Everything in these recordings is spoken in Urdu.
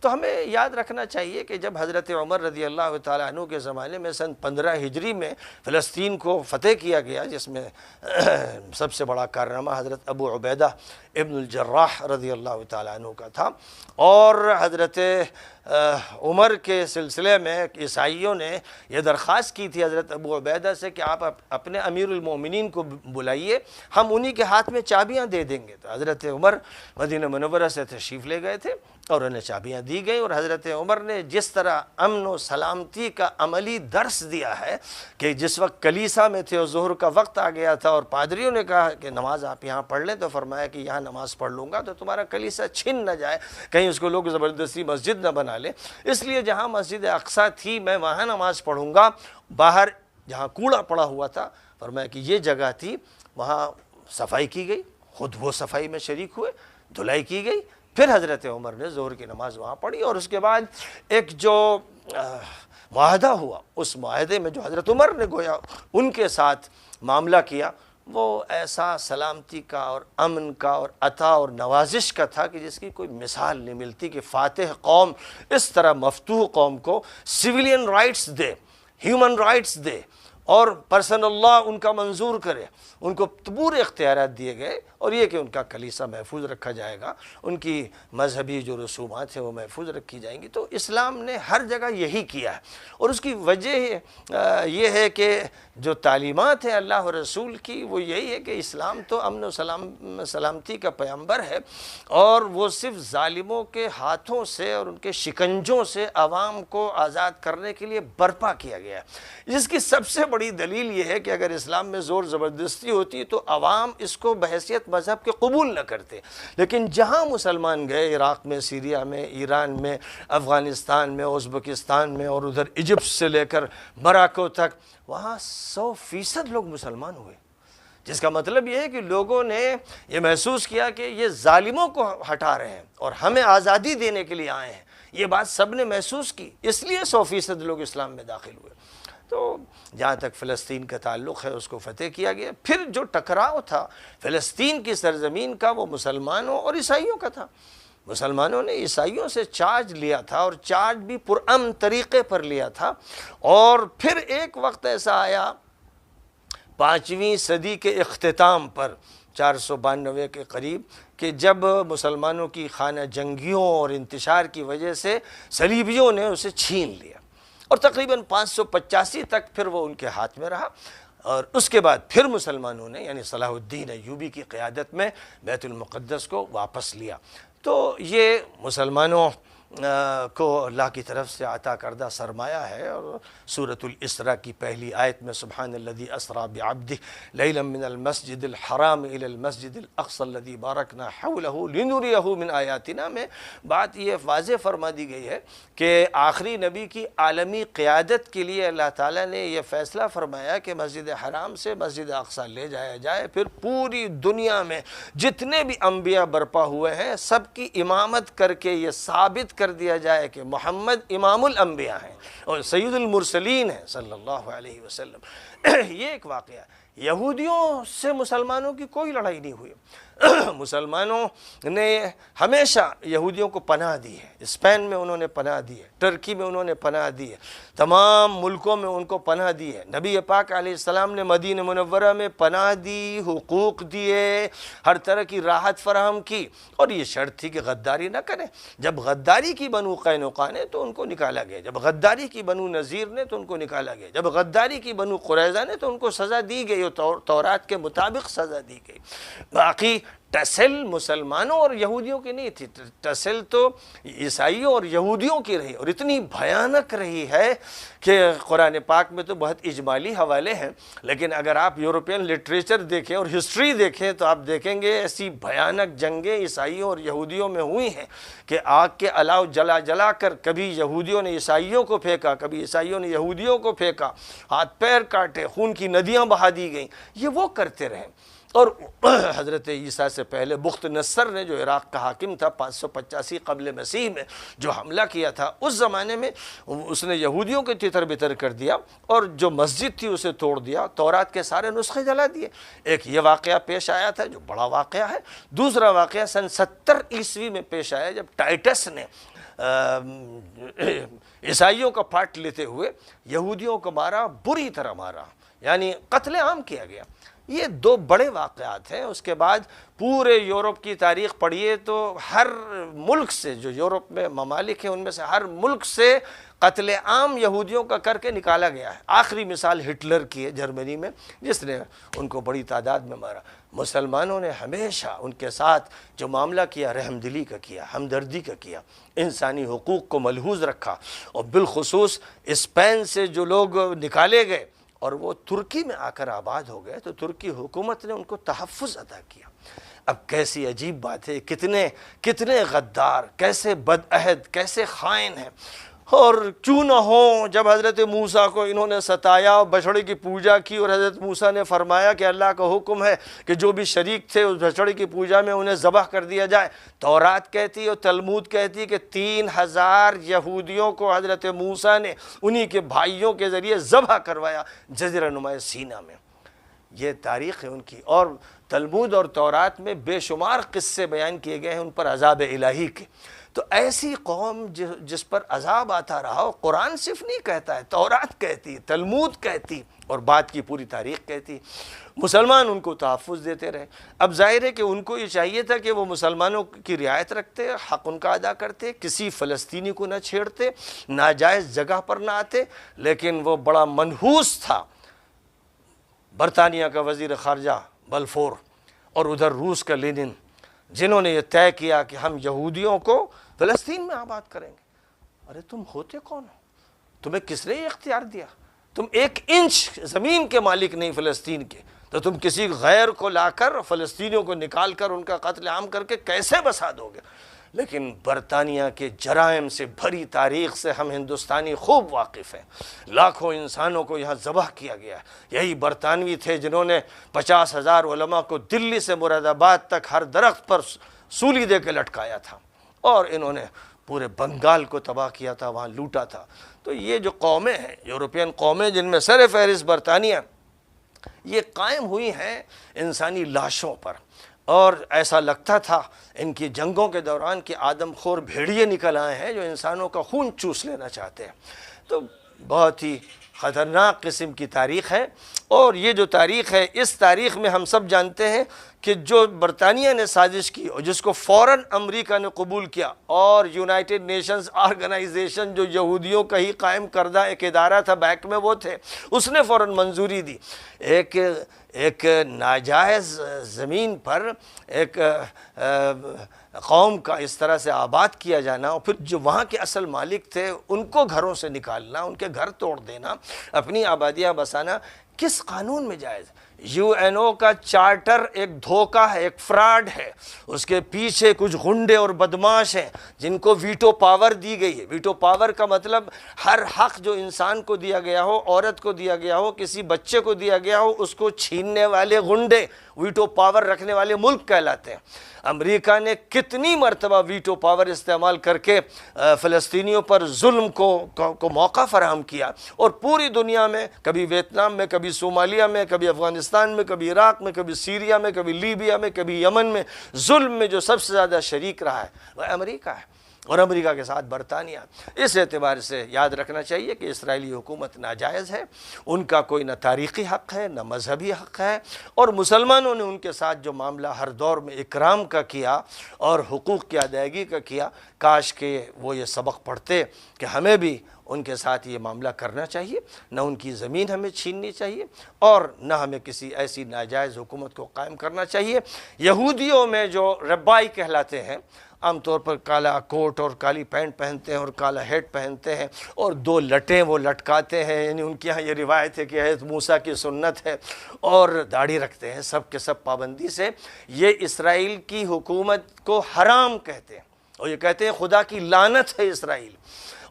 تو ہمیں یاد رکھنا چاہیے کہ جب حضرت عمر رضی اللہ تعالیٰ عنہ کے زمانے میں سن 15 ہجری میں فلسطین کو فتح کیا گیا، جس میں سب سے بڑا کارنامہ حضرت ابو عبیدہ ابن الجراح رضی اللہ تعالیٰ عنہ کا تھا، اور حضرت عمر کے سلسلے میں عیسائیوں نے یہ درخواست کی تھی حضرت ابو عبیدہ سے کہ آپ اپنے امیر المومنین کو بلائیے، ہم انہی کے ہاتھ میں چابیاں دے دیں گے۔ تو حضرت عمر مدینہ منورہ سے تشریف لے گئے تھے اور انہیں چابیاں دی گئیں، اور حضرت عمر نے جس طرح امن و سلامتی کا عملی درس دیا ہے کہ جس وقت کلیسا میں تھے اور ظہر کا وقت آ گیا تھا اور پادریوں نے کہا کہ نماز آپ یہاں پڑھ لیں، تو فرمایا کہ یہاں نماز پڑھ لوں گا تو تمہارا کلیسا چھن نہ جائے، کہیں اس کو لوگ زبردستی مسجد نہ بنا لیں، اس لیے جہاں مسجد اقصیٰ تھی میں وہاں نماز پڑھوں گا۔ باہر جہاں کوڑا پڑا ہوا تھا فرمایا کہ یہ جگہ تھی، وہاں صفائی کی گئی، خود وہ صفائی میں شریک ہوئے، دھلائی کی گئی، پھر حضرت عمر نے ظہر کی نماز وہاں پڑھی، اور اس کے بعد ایک جو معاہدہ ہوا، اس معاہدے میں جو حضرت عمر نے گویا ان کے ساتھ معاملہ کیا وہ ایسا سلامتی کا اور امن کا اور عطا اور نوازش کا تھا کہ جس کی کوئی مثال نہیں ملتی کہ فاتح قوم اس طرح مفتوح قوم کو سویلین رائٹس دے، ہیومن رائٹس دے، اور پرسن اللہ ان کا منظور کرے، ان کو پورے اختیارات دیے گئے، اور یہ کہ ان کا کلیسا محفوظ رکھا جائے گا، ان کی مذہبی جو رسومات ہیں وہ محفوظ رکھی جائیں گی۔ تو اسلام نے ہر جگہ یہی کیا ہے، اور اس کی وجہ یہ ہے کہ جو تعلیمات ہیں اللہ و رسول کی وہ یہی ہے کہ اسلام تو امن و سلامتی کا پیغمبر ہے، اور وہ صرف ظالموں کے ہاتھوں سے اور ان کے شکنجوں سے عوام کو آزاد کرنے کے لیے برپا کیا گیا ہے، جس کی سب سے بڑی دلیل یہ ہے کہ اگر اسلام میں زور زبردستی ہوتی تو عوام اس کو بحیثیت مذہب کے قبول نہ کرتے، لیکن جہاں مسلمان گئے، عراق میں، سیریا میں، ایران میں، افغانستان میں، ازبکستان میں، اور ادھر ایجپٹ سے لے کر مراکو تک، وہاں 100% لوگ مسلمان ہوئے، جس کا مطلب یہ ہے کہ لوگوں نے یہ محسوس کیا کہ یہ ظالموں کو ہٹا رہے ہیں اور ہمیں آزادی دینے کے لیے آئے ہیں، یہ بات سب نے محسوس کی، اس لیے 100% لوگ اسلام میں داخل ہوئے۔ تو جہاں تک فلسطین کا تعلق ہے اس کو فتح کیا گیا۔ پھر جو ٹکراؤ تھا فلسطین کی سرزمین کا وہ مسلمانوں اور عیسائیوں کا تھا۔ مسلمانوں نے عیسائیوں سے چارج لیا تھا، اور چارج بھی پرامن طریقے پر لیا تھا، اور پھر ایک وقت ایسا آیا 5ویں صدی کے اختتام پر 492 کے قریب کہ جب مسلمانوں کی خانہ جنگیوں اور انتشار کی وجہ سے صلیبیوں نے اسے چھین لیا، اور تقریباً 585 تک پھر وہ ان کے ہاتھ میں رہا، اور اس کے بعد پھر مسلمانوں نے یعنی صلاح الدین ایوبی کی قیادت میں بیت المقدس کو واپس لیا۔ تو یہ مسلمانوں کو اللہ کی طرف سے عطا کردہ سرمایہ ہے، اور سورۃ الاسراء کی پہلی آیت میں سبحان الذی اسریٰ بعبدہ لیلا من المسجد الحرام الی المسجد الاقصی الذی بارکنا حولہ لنریہ من آیاتنا میں بات یہ واضح فرما دی گئی ہے کہ آخری نبی کی عالمی قیادت کے لیے اللہ تعالیٰ نے یہ فیصلہ فرمایا کہ مسجد حرام سے مسجد اقصی لے جایا جائے، پھر پوری دنیا میں جتنے بھی انبیاء برپا ہوئے ہیں سب کی امامت کر کے یہ ثابت کر دیا جائے کہ محمد امام الانبیاء ہیں اور سید المرسلین ہیں صلی اللہ علیہ وسلم۔ یہ ایک واقعہ ہے۔ یہودیوں سے مسلمانوں کی کوئی لڑائی نہیں ہوئی، مسلمانوں نے ہمیشہ یہودیوں کو پناہ دی ہے، اسپین میں انہوں نے پناہ دی ہے، ٹرکی میں انہوں نے پناہ دی ہے، تمام ملکوں میں ان کو پناہ دی ہے۔ نبی پاک علیہ السلام نے مدینہ منورہ میں پناہ دی، حقوق دیے، ہر طرح کی راحت فراہم کی، اور یہ شرط تھی کہ غداری نہ کریں۔ جب غداری کی بنو قینقاع نے تو ان کو نکالا گیا، جب غداری کی بنو نذیر نے تو ان کو نکالا گیا، جب غداری کی بنو قریظہ نے تو ان کو سزا دی گئی، اور تورات کے مطابق سزا دی گئی۔ باقی ٹسل مسلمانوں اور یہودیوں کی نہیں تھی، ٹسل تو عیسائیوں اور یہودیوں کی رہی، اور اتنی بھیانک رہی ہے کہ قرآن پاک میں تو بہت اجمالی حوالے ہیں، لیکن اگر آپ یورپین لٹریچر دیکھیں اور ہسٹری دیکھیں تو آپ دیکھیں گے ایسی بھیانک جنگیں عیسائیوں اور یہودیوں میں ہوئی ہیں کہ آگ کے الاؤ جلا جلا کر کبھی یہودیوں نے عیسائیوں کو پھینکا، کبھی عیسائیوں نے یہودیوں کو پھینکا، ہاتھ پیر کاٹے، خون کی ندیاں بہا دی گئیں، یہ وہ کرتے رہے۔ اور حضرت عیسیٰ سے پہلے بخت نصر نے جو عراق کا حاکم تھا 585 قبل مسیح میں جو حملہ کیا تھا، اس زمانے میں اس نے یہودیوں کے تتر بتر کر دیا اور جو مسجد تھی اسے توڑ دیا، تورات کے سارے نسخے جلا دیے۔ ایک یہ واقعہ پیش آیا تھا جو بڑا واقعہ ہے۔ دوسرا واقعہ سن 70 عیسوی میں پیش آیا جب ٹائٹس نے عیسائیوں کا پارٹ لیتے ہوئے یہودیوں کو مارا، بری طرح مارا، یعنی قتل عام کیا گیا۔ یہ دو بڑے واقعات ہیں۔ اس کے بعد پورے یورپ کی تاریخ پڑھیے تو ہر ملک سے، جو یورپ میں ممالک ہیں ان میں سے ہر ملک سے قتل عام یہودیوں کا کر کے نکالا گیا ہے۔ آخری مثال ہٹلر کی ہے جرمنی میں، جس نے ان کو بڑی تعداد میں مارا۔ مسلمانوں نے ہمیشہ ان کے ساتھ جو معاملہ کیا، رحم دلی کا کیا، ہمدردی کا کیا، انسانی حقوق کو ملحوظ رکھا، اور بالخصوص اسپین سے جو لوگ نکالے گئے اور وہ ترکی میں آ کر آباد ہو گئے تو ترکی حکومت نے ان کو تحفظ عطا کیا۔ اب کیسی عجیب بات ہے، کتنے غدار، کیسے بدعہد، کیسے خائن ہیں۔ اور کیوں نہ ہوں جب حضرت موسیٰ کو انہوں نے ستایا اور بچڑے کی پوجا کی، اور حضرت موسیٰ نے فرمایا کہ اللہ کا حکم ہے کہ جو بھی شریک تھے اس بچڑے کی پوجا میں انہیں ذبح کر دیا جائے۔ تورات کہتی اور تلمود کہتی کہ 3000 یہودیوں کو حضرت موسیٰ نے انہی کے بھائیوں کے ذریعے ذبح کروایا جزیرہ نما سینا میں۔ یہ تاریخ ہے ان کی، اور تلمود اور تورات میں بے شمار قصے بیان کیے گئے ہیں ان پر عذاب الہی کے۔ تو ایسی قوم جس پر عذاب آتا رہا، اور قرآن صرف نہیں کہتا ہے، تورات کہتی، تلمود کہتی، اور بعد کی پوری تاریخ کہتی۔ مسلمان ان کو تحفظ دیتے رہے۔ اب ظاہر ہے کہ ان کو یہ چاہیے تھا کہ وہ مسلمانوں کی رعایت رکھتے، حق ان کا ادا کرتے، کسی فلسطینی کو نہ چھیڑتے، ناجائز جگہ پر نہ آتے، لیکن وہ بڑا منحوس تھا برطانیہ کا وزیر خارجہ بلفور اور ادھر روس کا لینن، جنہوں نے یہ طے کیا کہ ہم یہودیوں کو فلسطین میں آباد کریں گے۔ ارے تم ہوتے کون ہو؟ تمہیں کس نے یہ اختیار دیا؟ تم 1 انچ زمین کے مالک نہیں فلسطین کے، تو تم کسی غیر کو لا کر فلسطینیوں کو نکال کر ان کا قتل عام کر کے کیسے بسا دو گے؟ لیکن برطانیہ کے جرائم سے بھری تاریخ سے ہم ہندوستانی خوب واقف ہیں۔ لاکھوں انسانوں کو یہاں ذبح کیا گیا ہے۔ یہی برطانوی تھے جنہوں نے 50,000 علماء کو دلی سے مراد آباد تک ہر درخت پر سولی دے کے لٹکایا تھا، اور انہوں نے پورے بنگال کو تباہ کیا تھا، وہاں لوٹا تھا۔ تو یہ جو قومیں ہیں، یورپین قومیں جن میں سر فہرست برطانیہ، یہ قائم ہوئی ہیں انسانی لاشوں پر، اور ایسا لگتا تھا ان کی جنگوں کے دوران کہ آدم خور بھیڑیے نکل آئے ہیں جو انسانوں کا خون چوس لینا چاہتے ہیں۔ تو بہت ہی خطرناک قسم کی تاریخ ہے، اور یہ جو تاریخ ہے، اس تاریخ میں ہم سب جانتے ہیں کہ جو برطانیہ نے سازش کی اور جس کو فوراً امریکہ نے قبول کیا، اور یونائٹڈ نیشنز آرگنائزیشن جو یہودیوں کا ہی قائم کردہ ایک ادارہ تھا، بیک میں وہ تھے، اس نے فوراً منظوری دی۔ ایک ناجائز زمین پر ایک قوم کا اس طرح سے آباد کیا جانا، اور پھر جو وہاں کے اصل مالک تھے ان کو گھروں سے نکالنا، ان کے گھر توڑ دینا، اپنی آبادیاں بسانا، کس قانون میں جائز؟ UN کا چارٹر ایک دھوکہ ہے، ایک فراڈ ہے۔ اس کے پیچھے کچھ غنڈے اور بدماش ہیں جن کو ویٹو پاور دی گئی ہے۔ ویٹو پاور کا مطلب ہر حق جو انسان کو دیا گیا ہو، عورت کو دیا گیا ہو، کسی بچے کو دیا گیا ہو، اس کو چھیننے والے غنڈے ویٹو پاور رکھنے والے ملک کہلاتے ہیں۔ امریکہ نے کتنی مرتبہ ویٹو پاور استعمال کر کے فلسطینیوں پر ظلم کو موقع فراہم کیا، اور پوری دنیا میں، کبھی ویتنام میں، کبھی صومالیہ میں، کبھی افغانستان میں، کبھی عراق میں، کبھی سیریا میں، کبھی لیبیا میں، کبھی یمن میں، ظلم میں جو سب سے زیادہ شریک رہا ہے وہ امریکہ ہے، اور امریکہ کے ساتھ برطانیہ۔ اس اعتبار سے یاد رکھنا چاہیے کہ اسرائیلی حکومت ناجائز ہے، ان کا کوئی نہ تاریخی حق ہے نہ مذہبی حق ہے، اور مسلمانوں نے ان کے ساتھ جو معاملہ ہر دور میں اکرام کا کیا اور حقوق کی ادائیگی کا کیا، کاش کہ وہ یہ سبق پڑھتے کہ ہمیں بھی ان کے ساتھ یہ معاملہ کرنا چاہیے، نہ ان کی زمین ہمیں چھیننی چاہیے، اور نہ ہمیں کسی ایسی ناجائز حکومت کو قائم کرنا چاہیے۔ یہودیوں میں جو ربائی کہلاتے ہیں، عام طور پر کالا کوٹ اور کالی پینٹ پہنتے ہیں اور کالا ہیٹ پہنتے ہیں، اور 2 لٹیں وہ لٹکاتے ہیں، یعنی ان کے ہاں یہ روایت ہے کہ حضرت موسیٰ کی سنت ہے، اور داڑھی رکھتے ہیں سب کے سب پابندی سے۔ یہ اسرائیل کی حکومت کو حرام کہتے ہیں، اور یہ کہتے ہیں خدا کی لعنت ہے اسرائیل،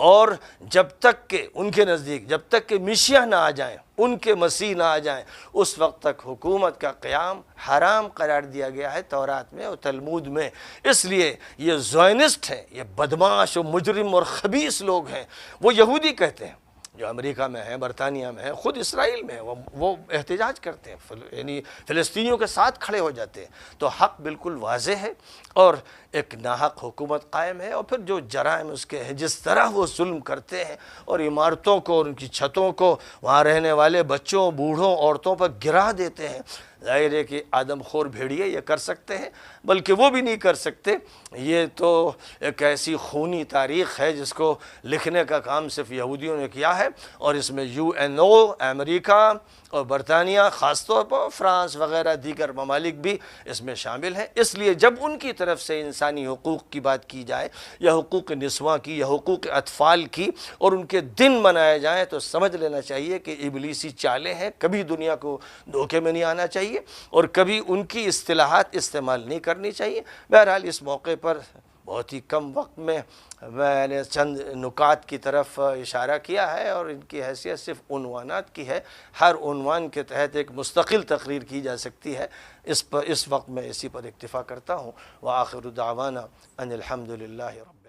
اور جب تک کہ ان کے نزدیک جب تک کہ مسیح نہ آ جائیں، ان کے مسیح نہ آ جائیں، اس وقت تک حکومت کا قیام حرام قرار دیا گیا ہے تورات میں اور تلمود میں۔ اس لیے یہ زائنسٹ ہیں، یہ بدماش و مجرم اور خبیث لوگ ہیں، وہ یہودی کہتے ہیں، جو امریکہ میں ہیں، برطانیہ میں ہیں، خود اسرائیل میں ہیں، وہ احتجاج کرتے ہیں، یعنی فلسطینیوں کے ساتھ کھڑے ہو جاتے ہیں۔ تو حق بالکل واضح ہے اور ایک ناحق حکومت قائم ہے، اور پھر جو جرائم اس کے ہیں، جس طرح وہ ظلم کرتے ہیں اور عمارتوں کو اور ان کی چھتوں کو وہاں رہنے والے بچوں، بوڑھوں، عورتوں پر گرا دیتے ہیں، ظاہر ہے کہ آدم خور بھیڑیے یہ کر سکتے ہیں، بلکہ وہ بھی نہیں کر سکتے۔ یہ تو ایک ایسی خونی تاریخ ہے جس کو لکھنے کا کام صرف یہودیوں نے کیا ہے، اور اس میں UNO، امریکہ اور برطانیہ، خاص طور پر فرانس وغیرہ دیگر ممالک بھی اس میں شامل ہیں۔ اس لیے جب ان کی طرف سے انسانی حقوق کی بات کی جائے، یا حقوق نسواں کی، یا حقوق اطفال کی، اور ان کے دن منائے جائیں، تو سمجھ لینا چاہیے کہ ابلیسی چالیں ہیں، کبھی دنیا کو دھوکے میں نہیں آنا چاہیے اور کبھی ان کی اصطلاحات استعمال نہیں کرنی چاہیے۔ بہرحال اس موقع پر بہت ہی کم وقت میں نے چند نکات کی طرف اشارہ کیا ہے، اور ان کی حیثیت صرف عنوانات کی ہے، ہر عنوان کے تحت ایک مستقل تقریر کی جا سکتی ہے۔ اس وقت میں اسی پر اکتفا کرتا ہوں۔ وآخر دعوانا ان الحمد للہ رب